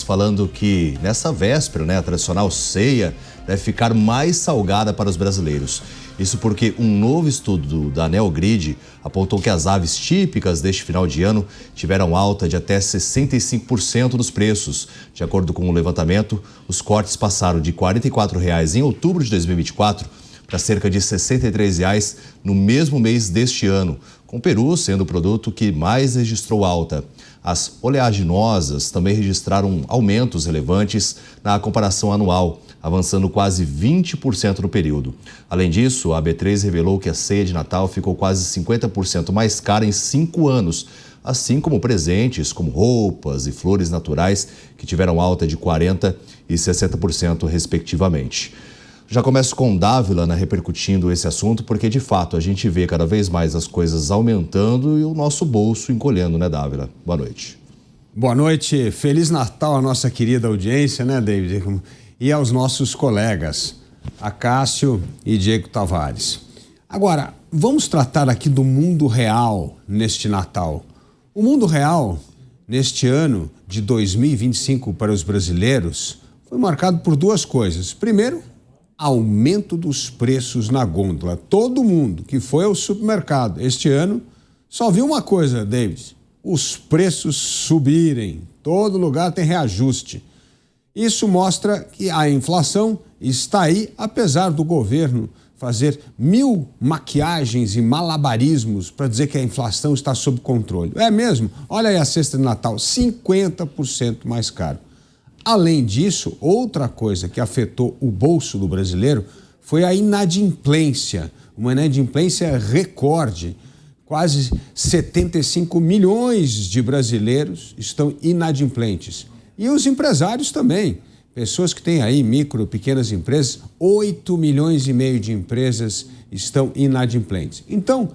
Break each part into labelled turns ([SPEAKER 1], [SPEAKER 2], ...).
[SPEAKER 1] falando que nessa véspera, a tradicional ceia deve ficar mais salgada para os brasileiros. Isso porque um novo estudo da Neogrid apontou que as aves típicas deste final de ano tiveram alta de até 65% nos preços. De acordo com o levantamento, os cortes passaram de R$ 44,00 em outubro de 2024 para cerca de R$ 63,00 no mesmo mês deste ano, com o peru sendo o produto que mais registrou alta. As oleaginosas também registraram aumentos relevantes na comparação anual, avançando quase 20% no período. Além disso, a B3 revelou que a ceia de Natal ficou quase 50% mais cara em 5 anos, assim como presentes como roupas e flores naturais, que tiveram alta de 40% e 60% respectivamente. Já começo com Dávila, repercutindo esse assunto, porque de fato a gente vê cada vez mais as coisas aumentando e o nosso bolso encolhendo, Dávila? Boa noite.
[SPEAKER 2] Boa noite, Feliz Natal à nossa querida audiência, David? E aos nossos colegas, Acácio e Diego Tavares. Agora, vamos tratar aqui do mundo real neste Natal. O mundo real, neste ano de 2025 para os brasileiros, foi marcado por duas coisas. Primeiro, aumento dos preços na gôndola. Todo mundo que foi ao supermercado este ano só viu uma coisa, David: os preços subirem. Todo lugar tem reajuste. Isso mostra que a inflação está aí, apesar do governo fazer 1000 maquiagens e malabarismos para dizer que a inflação está sob controle. É mesmo? Olha aí a cesta de Natal, 50% mais caro. Além disso, outra coisa que afetou o bolso do brasileiro foi a inadimplência. Uma inadimplência recorde. Quase 75 milhões de brasileiros estão inadimplentes. E os empresários também. Pessoas que têm aí micro, pequenas empresas, 8 milhões e meio de empresas estão inadimplentes. Então,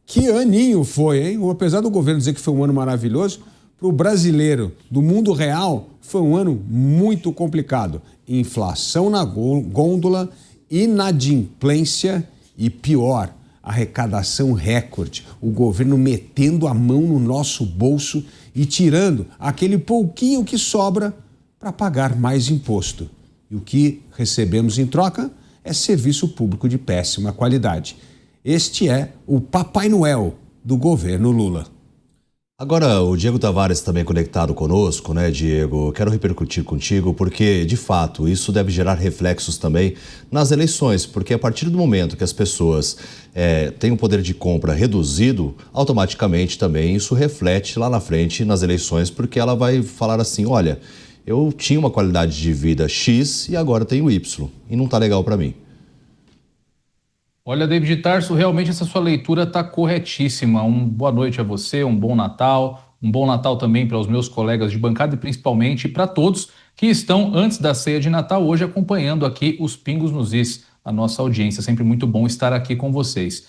[SPEAKER 2] que aninho foi, hein? Apesar do governo dizer que foi um ano maravilhoso, para o brasileiro do mundo real, foi um ano muito complicado. Inflação na gôndola, inadimplência e pior, arrecadação recorde. O governo metendo a mão no nosso bolso e tirando aquele pouquinho que sobra para pagar mais imposto. E o que recebemos em troca é serviço público de péssima qualidade. Este é o Papai Noel do governo Lula.
[SPEAKER 1] Agora, o Diego Tavares também conectado conosco, Diego? Quero repercutir contigo porque, de fato, isso deve gerar reflexos também nas eleições, porque a partir do momento que as pessoas têm um poder de compra reduzido, automaticamente também isso reflete lá na frente nas eleições, porque ela vai falar assim: olha, eu tinha uma qualidade de vida X e agora tenho Y, e não está legal para mim.
[SPEAKER 3] Olha, David Tarso, realmente essa sua leitura está corretíssima. Boa noite a você, um bom Natal também para os meus colegas de bancada e principalmente para todos que estão, antes da ceia de Natal, hoje acompanhando aqui os Pingos nos Is, a nossa audiência. Sempre muito bom estar aqui com vocês.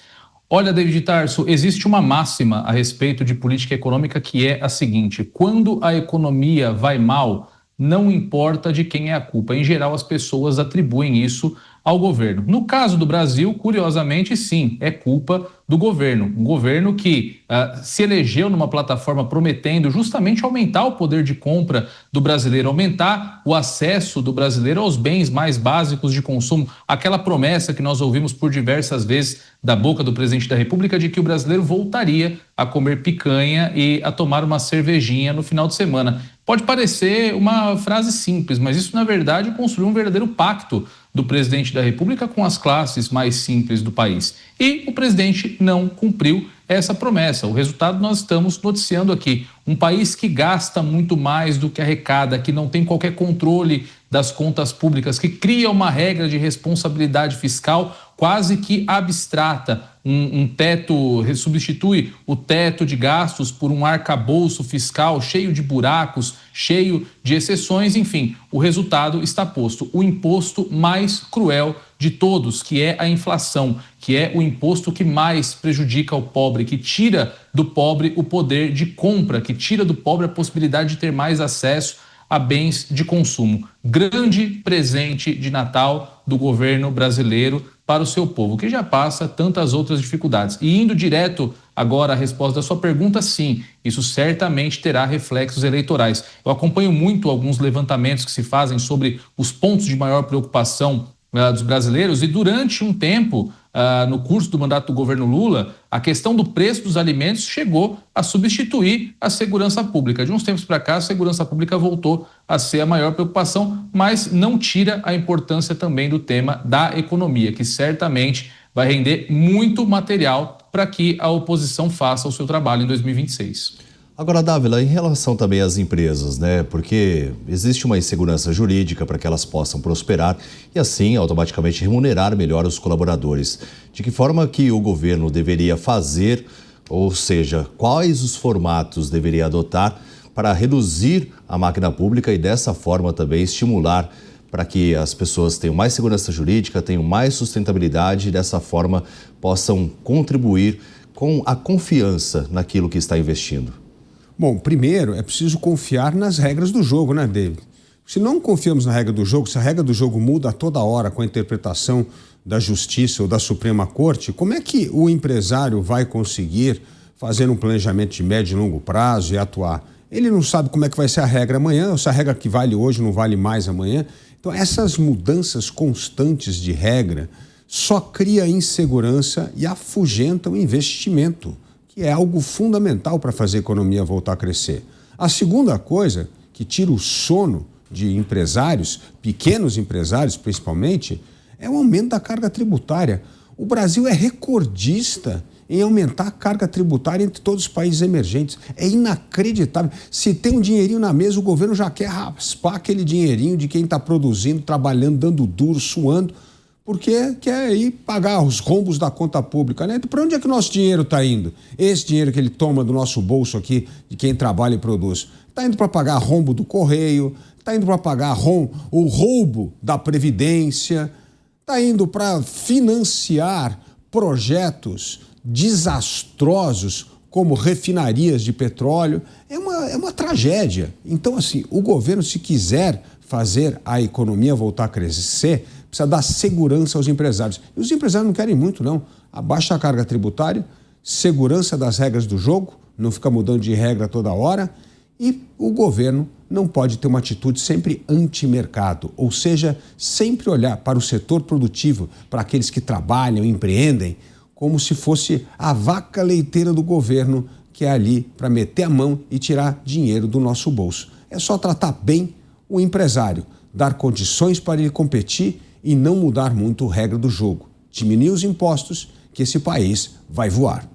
[SPEAKER 3] Olha, David Tarso, existe uma máxima a respeito de política econômica que é a seguinte: quando a economia vai mal, não importa de quem é a culpa. Em geral, as pessoas atribuem isso ao governo. No caso do Brasil, curiosamente, sim, é culpa do governo. Um governo que se elegeu numa plataforma prometendo justamente aumentar o poder de compra do brasileiro, aumentar o acesso do brasileiro aos bens mais básicos de consumo. Aquela promessa que nós ouvimos por diversas vezes da boca do presidente da República de que o brasileiro voltaria a comer picanha e a tomar uma cervejinha no final de semana. Pode parecer uma frase simples, mas isso, na verdade, construiu um verdadeiro pacto do presidente da República com as classes mais simples do país. E o presidente não cumpriu essa promessa. O resultado nós estamos noticiando aqui. Um país que gasta muito mais do que arrecada, que não tem qualquer controle das contas públicas, que cria uma regra de responsabilidade fiscal quase que abstrata, um teto, substitui o teto de gastos por um arcabouço fiscal cheio de buracos, cheio de exceções, enfim, o resultado está posto. O imposto mais cruel de todos, que é a inflação, que é o imposto que mais prejudica o pobre, que tira do pobre o poder de compra, que tira do pobre a possibilidade de ter mais acesso a bens de consumo. Grande presente de Natal do governo brasileiro para o seu povo, que já passa tantas outras dificuldades. E indo direto Agora, a resposta da sua pergunta, sim, isso certamente terá reflexos eleitorais. Eu acompanho muito alguns levantamentos que se fazem sobre os pontos de maior preocupação dos brasileiros, e durante um tempo, no curso do mandato do governo Lula, a questão do preço dos alimentos chegou a substituir a segurança pública. De uns tempos para cá, a segurança pública voltou a ser a maior preocupação, mas não tira a importância também do tema da economia, que certamente vai render muito material para que a oposição faça o seu trabalho em 2026.
[SPEAKER 1] Agora, Dávila, em relação também às empresas, né? Porque existe uma insegurança jurídica para que elas possam prosperar e assim automaticamente remunerar melhor os colaboradores. De que forma que o governo deveria fazer, ou seja, quais os formatos deveria adotar para reduzir a máquina pública e dessa forma também estimular para que as pessoas tenham mais segurança jurídica, tenham mais sustentabilidade e dessa forma possam contribuir com a confiança naquilo que está investindo?
[SPEAKER 2] Bom, primeiro é preciso confiar nas regras do jogo, né, David? Se não confiamos na regra do jogo, se a regra do jogo muda a toda hora com a interpretação da Justiça ou da Suprema Corte, como é que o empresário vai conseguir fazer um planejamento de médio e longo prazo e atuar? Ele não sabe como é que vai ser a regra amanhã, ou se a regra que vale hoje não vale mais amanhã. Então, essas mudanças constantes de regra só cria insegurança e afugenta o investimento, que é algo fundamental para fazer a economia voltar a crescer. A segunda coisa que tira o sono de empresários, pequenos empresários principalmente, é o aumento da carga tributária. O Brasil é recordista em aumentar a carga tributária entre todos os países emergentes. É inacreditável. Se tem um dinheirinho na mesa, o governo já quer raspar aquele dinheirinho de quem está produzindo, trabalhando, dando duro, suando, porque quer ir pagar os rombos da conta pública, né? Para onde é que o nosso dinheiro está indo? Esse dinheiro que ele toma do nosso bolso aqui, de quem trabalha e produz, está indo para pagar rombo do Correio, está indo para pagar o roubo da Previdência, está indo para financiar projetos desastrosos como refinarias de petróleo. É uma tragédia. Então, assim, o governo, se quiser fazer a economia voltar a crescer, precisa dar segurança aos empresários. E os empresários não querem muito, não. Abaixa a carga tributária, segurança das regras do jogo, não fica mudando de regra toda hora, e o governo não pode ter uma atitude sempre anti-mercado, ou seja, sempre olhar para o setor produtivo, para aqueles que trabalham, empreendem, como se fosse a vaca leiteira do governo, que é ali para meter a mão e tirar dinheiro do nosso bolso. É só tratar bem o empresário, dar condições para ele competir e não mudar muito a regra do jogo. Diminuir os impostos, que esse país vai voar.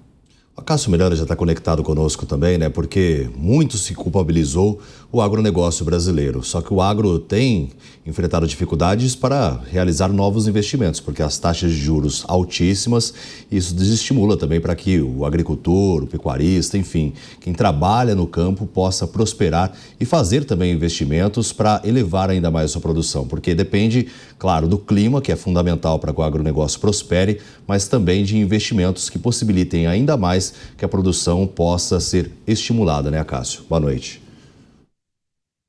[SPEAKER 1] A Cássio Melhora já está conectado conosco também, né? Porque muito se culpabilizou o agronegócio brasileiro. Só que o agro tem enfrentado dificuldades para realizar novos investimentos, porque as taxas de juros altíssimas, isso desestimula também para que o agricultor, o pecuarista, enfim, quem trabalha no campo possa prosperar e fazer também investimentos para elevar ainda mais a sua produção, porque depende, claro, do clima, que é fundamental para que o agronegócio prospere, mas também de investimentos que possibilitem ainda mais que a produção possa ser estimulada, né, Cássio? Boa noite.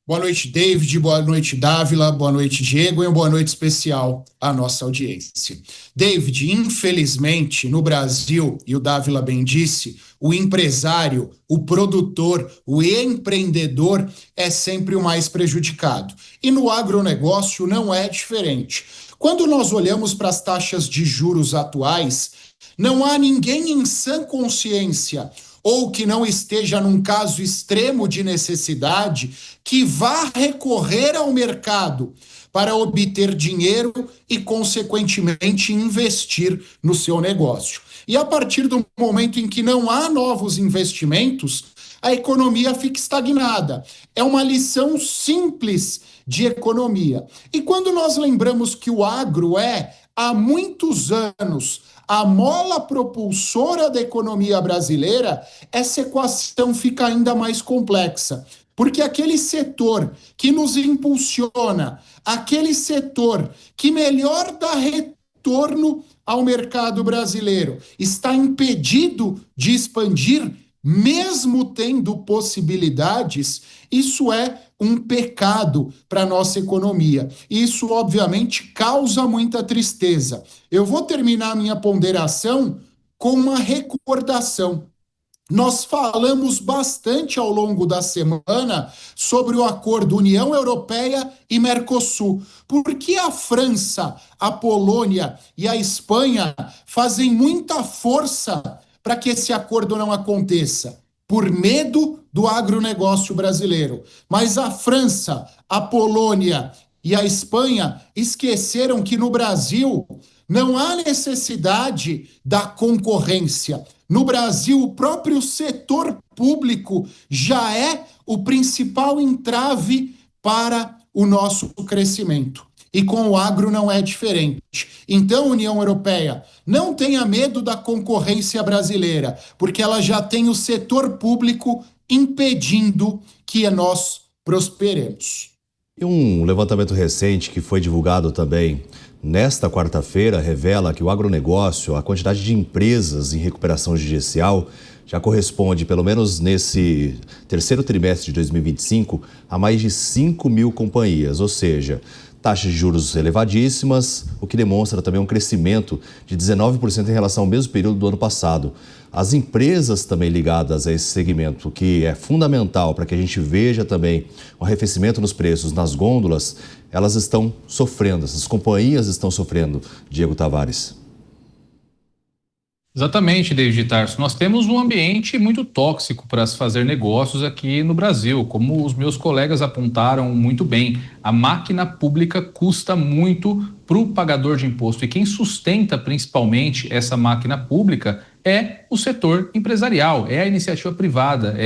[SPEAKER 4] Boa noite, David, boa noite, Dávila, boa noite, Diego, e uma boa noite especial à nossa audiência. David, infelizmente, no Brasil, e o Dávila bem disse, o empresário, o produtor, o empreendedor é sempre o mais prejudicado. E no agronegócio não é diferente. Quando nós olhamos para as taxas de juros atuais, não há ninguém em sã consciência ou que não esteja num caso extremo de necessidade que vá recorrer ao mercado para obter dinheiro e, consequentemente, investir no seu negócio. E a partir do momento em que não há novos investimentos, a economia fica estagnada. É uma lição simples de economia. E quando nós lembramos que o agro é, há muitos anos, a mola propulsora da economia brasileira, essa equação fica ainda mais complexa. Porque aquele setor que nos impulsiona, aquele setor que melhor dá retorno ao mercado brasileiro, está impedido de expandir, mesmo tendo possibilidades, isso é um pecado para a nossa economia. Isso, obviamente, causa muita tristeza. Eu vou terminar minha ponderação com uma recordação. Nós falamos bastante ao longo da semana sobre o acordo União Europeia e Mercosul. Por que a França, a Polônia e a Espanha fazem muita força para que esse acordo não aconteça? Por medo do agronegócio brasileiro. Mas a França, a Polônia e a Espanha esqueceram que no Brasil não há necessidade da concorrência. No Brasil, o próprio setor público já é o principal entrave para o nosso crescimento. E com o agro não é diferente. Então, União Europeia, não tenha medo da concorrência brasileira, porque ela já tem o setor público impedindo que nós prosperemos.
[SPEAKER 1] E um levantamento recente que foi divulgado também nesta quarta-feira revela que o agronegócio, a quantidade de empresas em recuperação judicial, já corresponde, pelo menos nesse terceiro trimestre de 2025, a mais de 5 mil companhias, ou seja, taxas de juros elevadíssimas, o que demonstra também um crescimento de 19% em relação ao mesmo período do ano passado. As empresas também ligadas a esse segmento, que é fundamental para que a gente veja também um arrefecimento nos preços nas gôndolas, elas estão sofrendo, essas companhias estão sofrendo, Diego Tavares.
[SPEAKER 3] Exatamente, David Tarso. Nós temos um ambiente muito tóxico para se fazer negócios aqui no Brasil, como os meus colegas apontaram muito bem. A máquina pública custa muito para o pagador de imposto e quem sustenta principalmente essa máquina pública é o setor empresarial, é a iniciativa privada,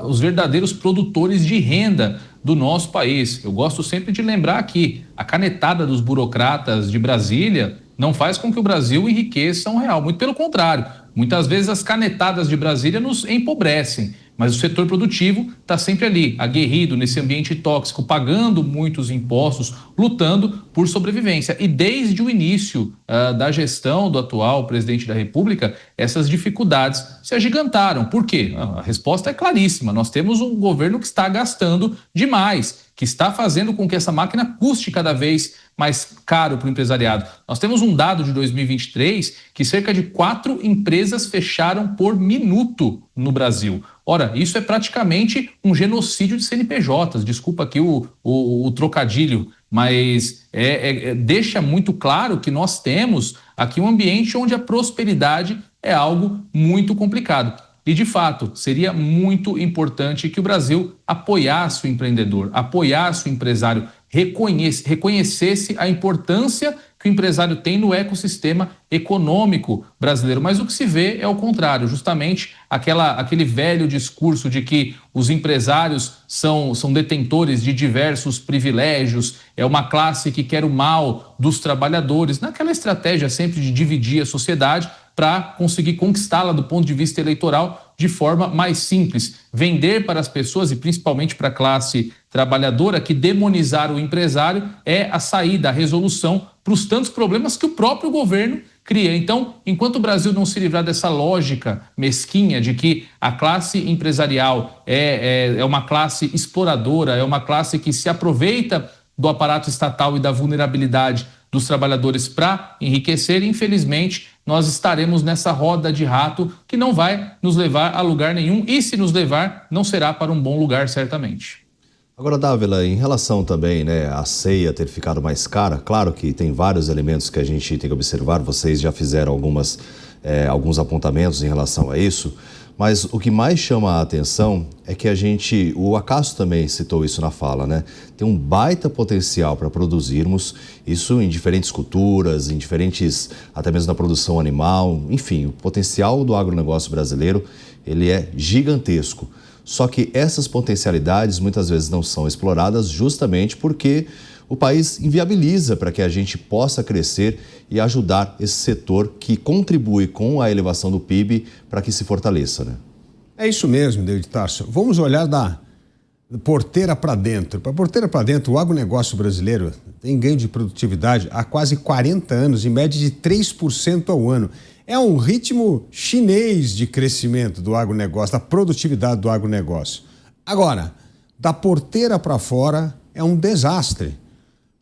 [SPEAKER 3] os verdadeiros produtores de renda do nosso país. Eu gosto sempre de lembrar aqui, a canetada dos burocratas de Brasília não faz com que o Brasil enriqueça um real. Muito pelo contrário, muitas vezes as canetadas de Brasília nos empobrecem, mas o setor produtivo está sempre ali, aguerrido nesse ambiente tóxico, pagando muitos impostos, lutando por sobrevivência. E desde o início da gestão do atual presidente da República, essas dificuldades se agigantaram. Por quê? A resposta é claríssima. Nós temos um governo que está gastando demais, que está fazendo com que essa máquina custe cada vez mais caro para o empresariado. Nós temos um dado de 2023 que cerca de 4 empresas fecharam por minuto no Brasil. Ora, isso é praticamente um genocídio de CNPJs. Desculpa aqui o trocadilho, mas deixa muito claro que nós temos aqui um ambiente onde a prosperidade é algo muito complicado. E, de fato, seria muito importante que o Brasil apoiasse o empreendedor, apoiasse o empresário, reconhecesse a importância que o empresário tem no ecossistema econômico brasileiro. Mas o que se vê é o contrário, justamente aquele velho discurso de que os empresários são detentores de diversos privilégios, é uma classe que quer o mal dos trabalhadores, naquela estratégia sempre de dividir a sociedade para conseguir conquistá-la do ponto de vista eleitoral de forma mais simples. Vender para as pessoas e principalmente para a classe trabalhadora que demonizar o empresário é a saída, a resolução para os tantos problemas que o próprio governo cria. Então, enquanto o Brasil não se livrar dessa lógica mesquinha de que a classe empresarial é uma classe exploradora, é uma classe que se aproveita do aparato estatal e da vulnerabilidade dos trabalhadores para enriquecer, infelizmente, nós estaremos nessa roda de rato que não vai nos levar a lugar nenhum e, se nos levar, não será para um bom lugar, certamente.
[SPEAKER 1] Agora, Dávila, em relação também à ceia ter ficado mais cara, claro que tem vários elementos que a gente tem que observar, vocês já fizeram alguns apontamentos em relação a isso, mas o que mais chama a atenção é que o Acácio também citou isso na fala, né? Tem um baita potencial para produzirmos isso em diferentes culturas, até mesmo na produção animal, enfim, o potencial do agronegócio brasileiro, ele é gigantesco. Só que essas potencialidades muitas vezes não são exploradas justamente porque o país inviabiliza para que a gente possa crescer e ajudar esse setor que contribui com a elevação do PIB para que se fortaleça, né?
[SPEAKER 2] É isso mesmo, David Tarso. Vamos olhar da porteira para dentro. Para a porteira para dentro, o agronegócio brasileiro tem ganho de produtividade há quase 40 anos, em média de 3% ao ano. É um ritmo chinês de crescimento do agronegócio, da produtividade do agronegócio. Agora, da porteira para fora é um desastre.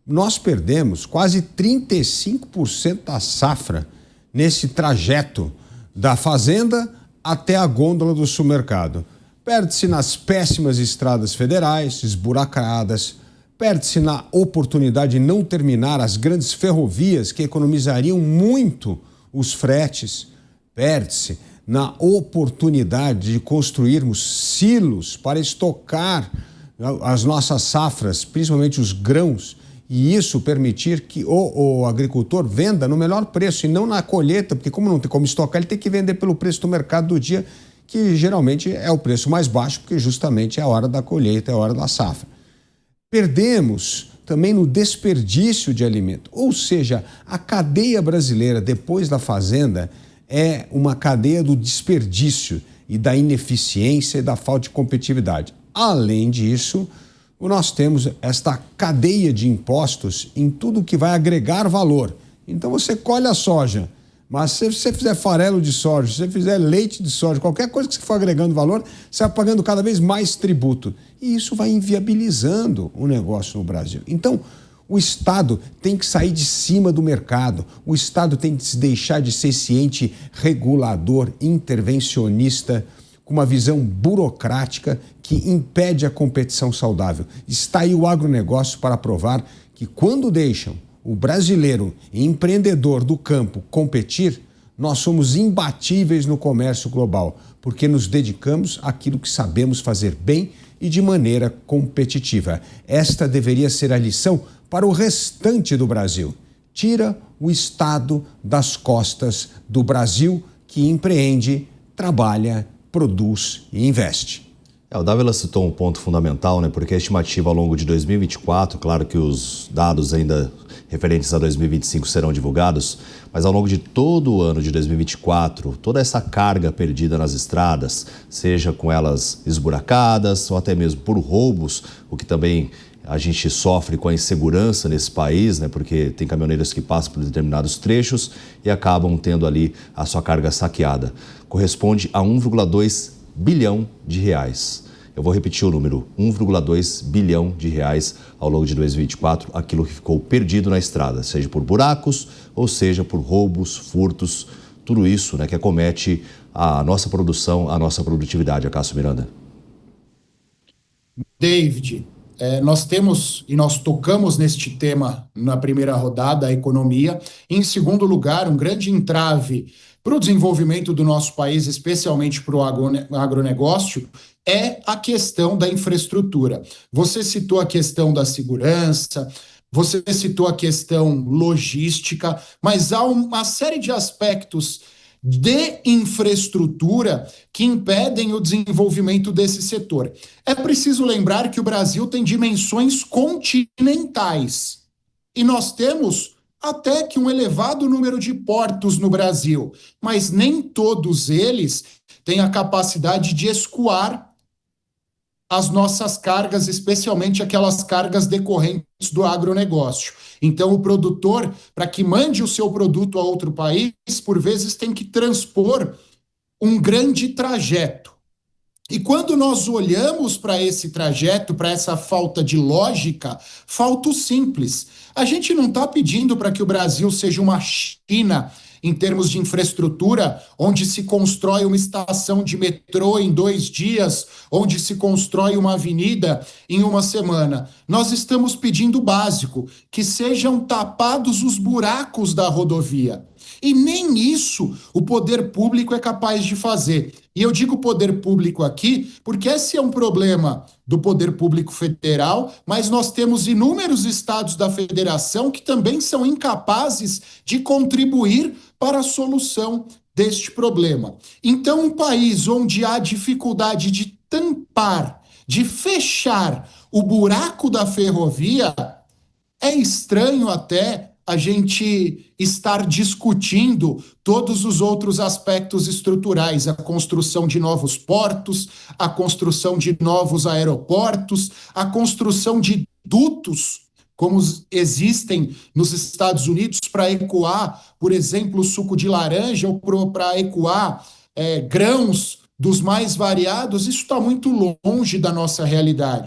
[SPEAKER 2] Nós perdemos quase 35% da safra nesse trajeto da fazenda até a gôndola do supermercado. Perde-se nas péssimas estradas federais, esburacadas, perde-se na oportunidade de não terminar as grandes ferrovias que economizariam muito os fretes, perde-se na oportunidade de construirmos silos para estocar as nossas safras, principalmente os grãos, e isso permitir que o agricultor venda no melhor preço e não na colheita, porque como não tem como estocar, ele tem que vender pelo preço do mercado do dia, que geralmente é o preço mais baixo, porque justamente é a hora da colheita, é a hora da safra. Perdemos também no desperdício de alimento, ou seja, a cadeia brasileira depois da fazenda é uma cadeia do desperdício e da ineficiência e da falta de competitividade. Além disso, nós temos esta cadeia de impostos em tudo que vai agregar valor. Então você colhe a soja, mas se você fizer farelo de soja, se você fizer leite de soja, qualquer coisa que você for agregando valor, você vai pagando cada vez mais tributo. E isso vai inviabilizando o negócio no Brasil. Então, o Estado tem que sair de cima do mercado. O Estado tem que deixar de ser esse ente regulador, intervencionista, com uma visão burocrática que impede a competição saudável. Está aí o agronegócio para provar que quando deixam o brasileiro empreendedor do campo competir, nós somos imbatíveis no comércio global, porque nos dedicamos àquilo que sabemos fazer bem e de maneira competitiva. Esta deveria ser a lição para o restante do Brasil. Tira o Estado das costas do Brasil, que empreende, trabalha, produz e investe.
[SPEAKER 1] O Dávila citou um ponto fundamental, né? Porque a estimativa ao longo de 2024, claro que os dados ainda referentes a 2025 serão divulgados, mas ao longo de todo o ano de 2024, toda essa carga perdida nas estradas, seja com elas esburacadas ou até mesmo por roubos, o que também a gente sofre com a insegurança nesse país, né? Porque tem caminhoneiros que passam por determinados trechos e acabam tendo ali a sua carga saqueada. Corresponde a 1,2 bilhão de reais. Eu vou repetir o número, 1,2 bilhão de reais ao longo de 2024, aquilo que ficou perdido na estrada, seja por buracos ou seja por roubos, furtos, tudo isso, né, que acomete a nossa produção, a nossa produtividade. Acácio Miranda.
[SPEAKER 4] David, nós temos e nós tocamos neste tema na primeira rodada, a economia. Em segundo lugar, um grande entrave para o desenvolvimento do nosso país, especialmente para o agronegócio, é a questão da infraestrutura. Você citou a questão da segurança, você citou a questão logística, mas há uma série de aspectos de infraestrutura que impedem o desenvolvimento desse setor. É preciso lembrar que o Brasil tem dimensões continentais e nós temos até que um elevado número de portos no Brasil, mas nem todos eles têm a capacidade de escoar as nossas cargas, especialmente aquelas cargas decorrentes do agronegócio. Então, o produtor, para que mande o seu produto a outro país, por vezes tem que transpor um grande trajeto. E quando nós olhamos para esse trajeto, para essa falta de lógica, falta o simples. A gente não está pedindo para que o Brasil seja uma China em termos de infraestrutura, onde se constrói uma estação de metrô em 2 dias, onde se constrói uma avenida em 1 semana. Nós estamos pedindo o básico, que sejam tapados os buracos da rodovia. E nem isso o poder público é capaz de fazer. E eu digo poder público aqui porque esse é um problema do poder público federal, mas nós temos inúmeros estados da federação que também são incapazes de contribuir para a solução deste problema. Então, um país onde há dificuldade de tampar, de fechar o buraco da ferrovia, é estranho até a gente estar discutindo todos os outros aspectos estruturais, a construção de novos portos, a construção de novos aeroportos, a construção de dutos, como existem nos Estados Unidos, para ecoar, por exemplo, o suco de laranja ou para ecoar grãos dos mais variados. Isso está muito longe da nossa realidade.